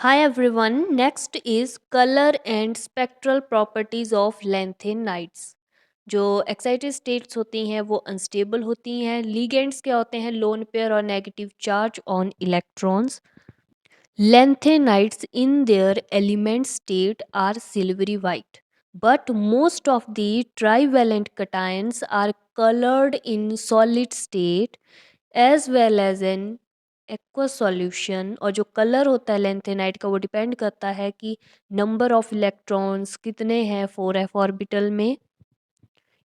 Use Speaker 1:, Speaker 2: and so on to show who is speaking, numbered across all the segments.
Speaker 1: Hi everyone, next is color and spectral properties of lanthanides. जो excited states होती हैं वो अनस्टेबल होती हैं. लिगेंड्स क्या होते हैं? लोन पेयर और negative charge on electrons. Lanthanides in their element state are silvery white, but most of the trivalent cations are colored in solid state as well as in aqueous solution. और जो colour होता है lanthanide का वो depend करता है कि number of electrons कितने हैं 4f ऑर्बिटल में.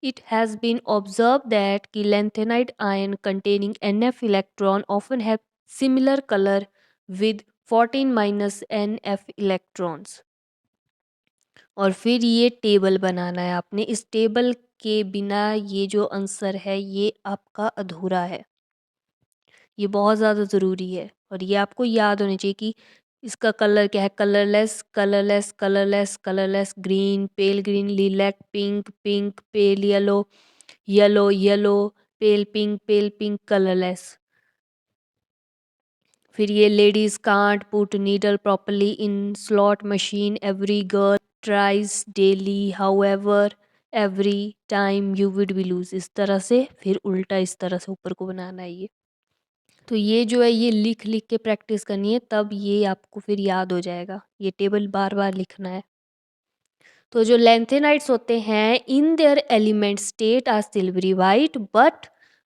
Speaker 1: It has been observed that कि lanthanide ion containing NF electron often have similar color with 14 minus NF electrons. और फिर ये टेबल बनाना है आपने. इस टेबल के बिना ये जो आंसर है ये आपका अधूरा है. ये बहुत ज़्यादा ज़रूरी है और ये आपको याद होनी चाहिए कि इसका कलर क्या है. Colourless, colourless, colourless, colourless, green, pale green, lilac, pink, pink, pale yellow, yellow, yellow, pale pink, colourless. फिर ये ladies can't put needle properly in slot machine. Every girl tries daily, however every time you would be lose. इस तरह से फिर उल्टा इस तरह से ऊपर को बनाना है ये. तो ये जो है ये लिख लिख के प्रैक्टिस करनी है, तब ये आपको फिर याद हो जाएगा. ये टेबल बार बार लिखना है. तो जो लैंथेनाइड्स होते हैं in their element state are silvery white, but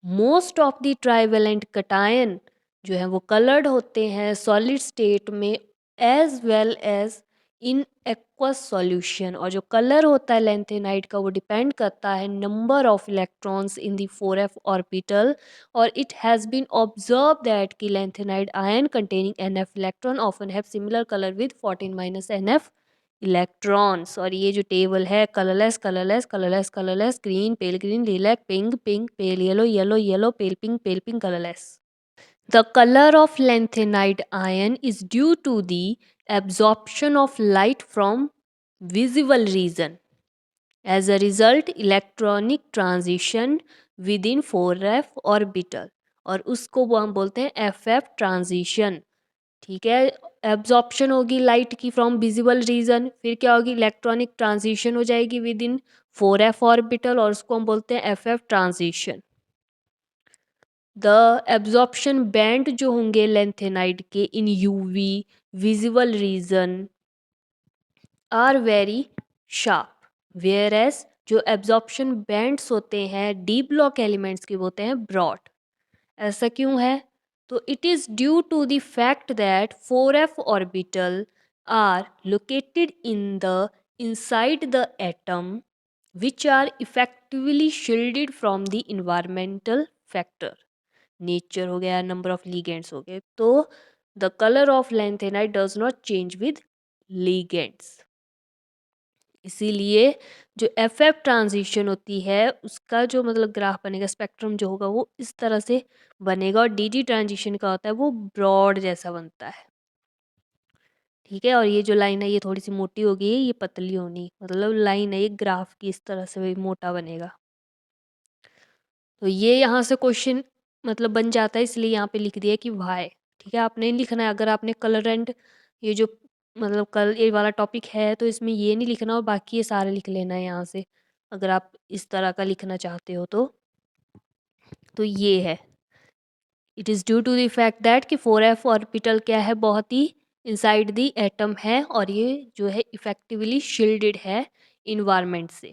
Speaker 1: most of the trivalent cation जो है वो कलर्ड होते हैं सॉलिड स्टेट में as well as in aqueous solution. और जो कलर होता है लैंथेनाइड का वो डिपेंड करता है number of electrons in the 4f orbital. और it has been observe that कि lanthanide ion containing NF electron often have similar colour with 14 minus NF electrons. और ये जो टेबल है colourless, colourless, colourless, colourless, green, pale green, lilac, pink, pink, pale yellow, yellow, yellow, pale pink, colourless. The color of lanthanide ion is due to the absorption of light from visible region. As a result, electronic transition within 4f orbital. और उसको वो हम बोलते हैं FF transition. ठीक है. Absorption होगी light की फ्रॉम विजिबल रीजन, फिर क्या होगी इलेक्ट्रॉनिक ट्रांजिशन हो जाएगी विद इन 4f ऑर्बिटल और उसको हम बोलते हैं FF transition. The absorption band जो होंगे लेंथेनाइड के in UV visible region are very sharp, whereas जो एब्जॉर्प्शन बैंड्स होते हैं डी ब्लॉक एलिमेंट्स के होते हैं ब्रॉड. ऐसा क्यों है? तो it is due to the fact that 4f orbital are located in the inside the atom which are effectively shielded from the environmental factor. Nature हो गया, नंबर ऑफ ligands हो गए. तो the colour of lanthanide does not change with ligands. इसीलिए जो FF transition होती है उसका जो मतलब ग्राफ बनेगा, स्पेक्ट्रम जो होगा वो इस तरह से बनेगा. और DG ट्रांजिशन का होता है वो ब्रॉड जैसा बनता है. ठीक है. और ये जो लाइन है ये थोड़ी सी मोटी होगी, ये पतली होनी, मतलब लाइन है ये ग्राफ की इस तरह से वही मोटा बनेगा. तो ये यहाँ से क्वेश्चन मतलब बन जाता है, इसलिए यहाँ पे लिख दिया कि वाई. ठीक है. आपने लिखना है अगर आपने कलर एंड ये जो मतलब कल ये वाला टॉपिक है तो इसमें ये नहीं लिखना और बाकी ये सारे लिख लेना है यहाँ से, अगर आप इस तरह का लिखना चाहते हो तो ये है. It is due to the fact that कि 4f ऑर्बिटल क्या है, बहुत ही इनसाइड द एटम है और ये जो है इफेक्टिवली शील्डेड है इन्वायरमेंट से.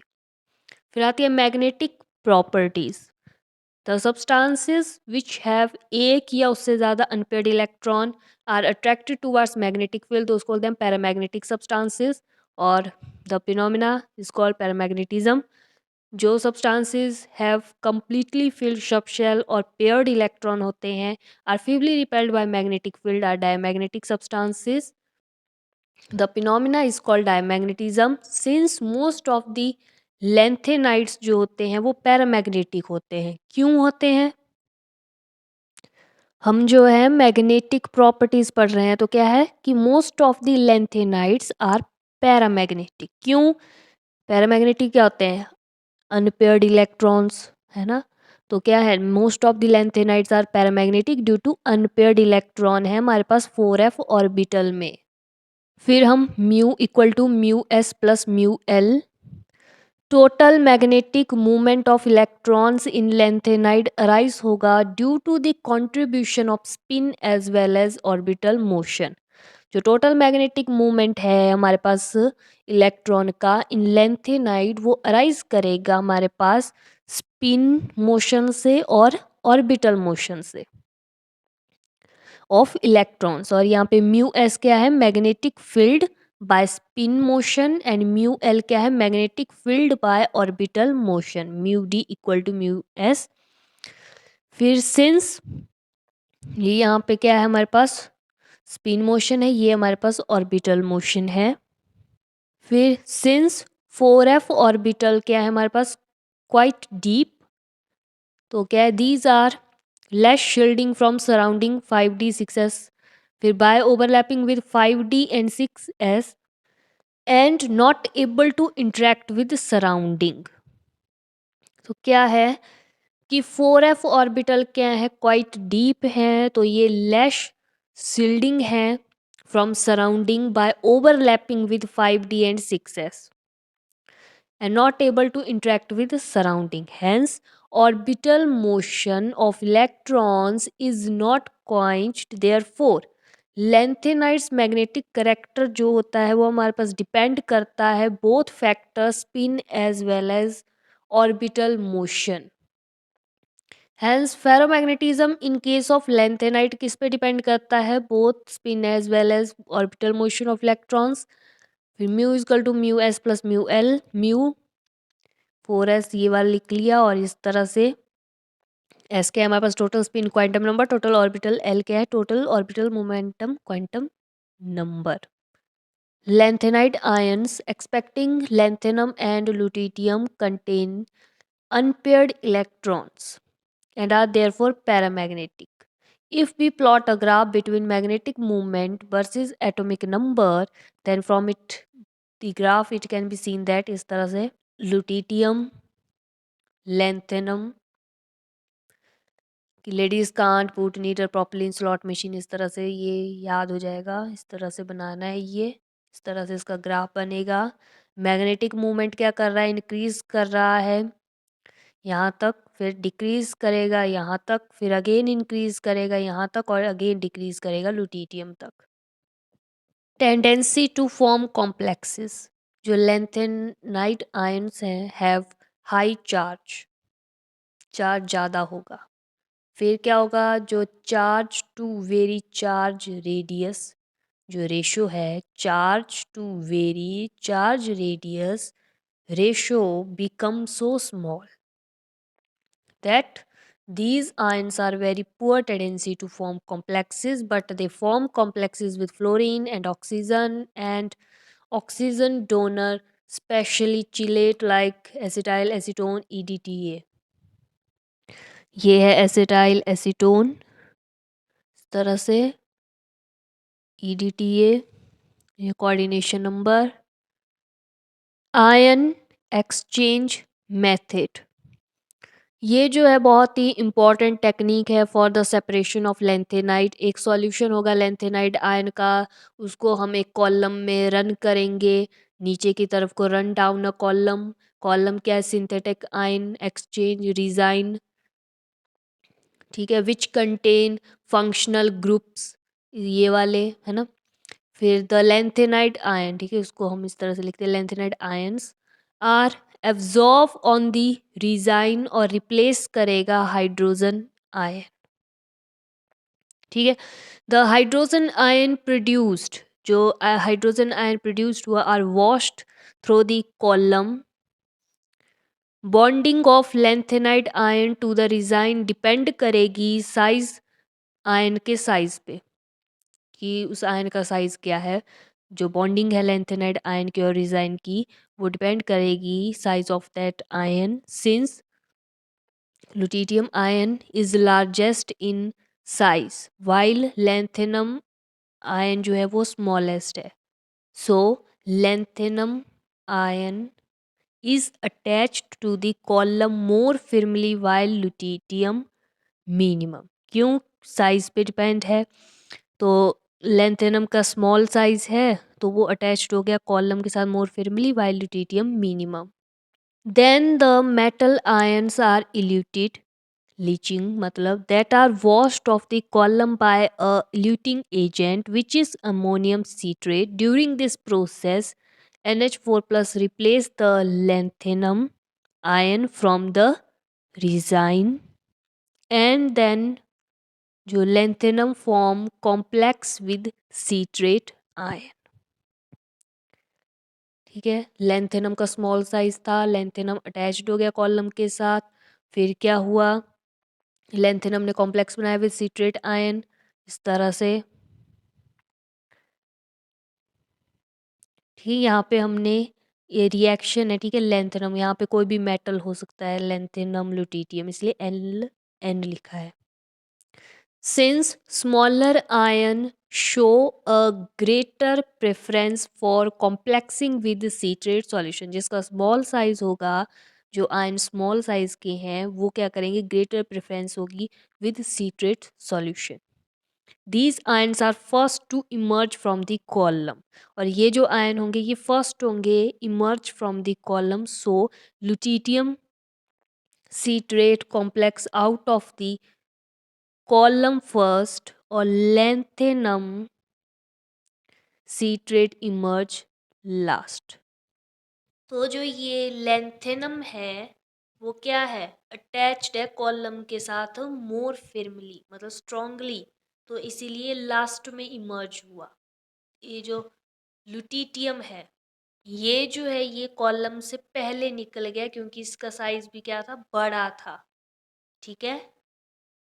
Speaker 1: फिर आती है magnetic properties. The substances which have एक या उससे ज़्यादा unpaired electron are attracted towards magnetic field, those call them paramagnetic substances. और the phenomena is called paramagnetism. जो substances have completely filled sub shell और पेयर्ड इलेक्ट्रॉन होते हैं are feebly repelled by magnetic field are diamagnetic substances. The phenomena is called diamagnetism since most of the lanthanide जो होते हैं वो paramagnetic होते हैं. क्यों होते हैं? हम जो है मैग्नेटिक प्रॉपर्टीज पढ़ रहे हैं तो क्या है कि most of the lanthanides are paramagnetic. क्यों पैरामैग्नेटिक? क्या होते हैं? अनपेयर्ड इलेक्ट्रॉन्स, है ना. तो क्या है most of the lanthanides are paramagnetic due to unpaired electron है हमारे पास 4f ऑर्बिटल में. फिर हम mu equal to mu s plus mu l, total magnetic movement of electrons in lanthanide arise होगा due to the contribution of spin as well as orbital motion. जो total magnetic movement है हमारे पास electron का इन lanthanide, वो arise करेगा हमारे पास spin motion से और ऑर्बिटल मोशन से ऑफ इलेक्ट्रॉन्स। और यहाँ पे म्यू एस क्या है, magnetic field by spin motion, and mu l क्या है, magnetic field by orbital motion. Mu d equal to mu s. फिर सिंस ये यहाँ पे क्या है हमारे पास स्पिन मोशन है, ये हमारे पास ऑर्बिटल मोशन है। फिर सिंस 4f ऑर्बिटल क्या है हमारे पास क्वाइट डीप, तो क्या है these are less shielding from surrounding 5d 6s, फिर by overlapping with 5d and 6s and not able to interact with surrounding. तो क्या है कि 4f ऑर्बिटल क्या है क्वाइट डीप है, तो ये लेस शील्डिंग है from surrounding by overlapping with 5d and 6s and not able to interact with the surrounding. Hence, orbital motion of electrons is not quenched. Therefore, lanthanides magnetic character जो होता है वो हमारे पास डिपेंड करता है both factor spin as well as orbital motion. Hence ferromagnetism in case of lanthanide किस पे डिपेंड करता है, both spin as well as orbital motion of electrons. फिर mu equal to mu s plus mu l, mu 4s ये वाला लिख लिया, और इस तरह से एस क्या है हमारे पास total spin quantum number, total orbital l क्या है total orbital momentum quantum number. Lanthanide ions expecting lanthanum and lutetium contain unpaired electrons and are therefore paramagnetic. If we plot a graph between magnetic movement versus atomic number, then from it the graph it can be seen that इस तरह से lutetium, lanthanum कि ladies can't put needle properly in slot machine, इस तरह से ये याद हो जाएगा। इस तरह से बनाना है, ये इस तरह से इसका ग्राफ बनेगा। मैग्नेटिक मूवमेंट क्या कर रहा है, इंक्रीज कर रहा है यहाँ तक, फिर डिक्रीज करेगा यहाँ तक, फिर अगेन इंक्रीज करेगा यहाँ तक, और अगेन डिक्रीज करेगा लुटिटियम तक। टेंडेंसी टू फॉर्म कॉम्प्लेक्सेस, जो लेंथेनाइड आयंस हैं हैव हाई चार्ज, चार्ज ज़्यादा होगा। फिर क्या होगा, जो charge to very charge radius, जो रेशो है charge to very charge radius ratio become so small that these ions are very poor tendency to form complexes, but they form complexes with fluorine and oxygen donor, specially chelate like acetyl acetone EDTA। ये है acetyl acetone इस तरह से EDTA, ये coordination number. Ion exchange method, ये जो है बहुत ही इम्पॉर्टेंट टेक्निक है for the separation of lanthanide. एक सॉल्यूशन होगा लेंथेनाइड आयन का, उसको हम एक कॉलम में रन करेंगे, नीचे की तरफ को run down a column. Column क्या है, सिंथेटिक आयन एक्सचेंज रिजाइन, ठीक है, विच कंटेन फंक्शनल ग्रुप्स, ये वाले है ना। फिर द लेंथेनाइड आयन, ठीक है, उसको हम इस तरह से लिखते हैं, lanthanide ions are absorb on the resin और रिप्लेस करेगा हाइड्रोजन आयन, ठीक है। द हाइड्रोजन आयन प्रोड्यूस्ड, जो हाइड्रोजन आयन प्रोड्यूस्ड हुआ are washed through the column. Bonding of lanthanide ion to the resin depend करेगी साइज, आयन के size पे, कि उस आयन का साइज क्या है। जो बॉन्डिंग है लेंथेनाइड आयन की और रिजाइन की, वो डिपेंड करेगी size of that ion. Since lutetium ion is largest in size while lanthanum ion जो है वो स्मॉलेस्ट है। So lanthanum ion is attached to the column more firmly while lutetium minimum। क्यों, साइज पे depend है, तो lanthanum का small size है तो वो अटैच्ड हो गया कॉलम के साथ more firmly while lutetium minimum. Then the metal ions are eluted, leaching मतलब that are washed off the column by a eluting agent which is ammonium citrate. During this process NH4 plus replace the lanthanum ion from the resin and then जो lanthanum form complex with citrate ion। ठीक है, lanthanum का small size था, lanthanum attached हो गया column के साथ, फिर क्या हुआ, lanthanum ने कॉम्प्लेक्स बनाया विद सिट्रेट आयन, इस तरह से। ठीक है, यहाँ पे हमने ये रिएक्शन है, ठीक है, lanthanum, यहाँ पे कोई भी मेटल हो सकता है, lanthanum ल्यूटिटियम, इसलिए N लिखा है। Since smaller ion show a greater preference for complexing with citrate solution, जिसका स्मॉल साइज होगा, जो आयन स्मॉल साइज के हैं वो क्या करेंगे, ग्रेटर प्रेफरेंस होगी with citrate solution। These ions are first to emerge from the column, और ये जो आयन होंगे ये फर्स्ट होंगे emerge from the column, so lutetium citrate complex out of the column first और lanthanum citrate emerge last। तो जो ये lanthanum है वो क्या है, अटैच्ड है कॉलम के साथ मोर firmly मतलब स्ट्रांगली, तो इसीलिए लास्ट में इमर्ज हुआ। ये जो लुटिटियम है ये जो है ये कॉलम से पहले निकल गया क्योंकि इसका साइज भी क्या था, बड़ा था। ठीक है,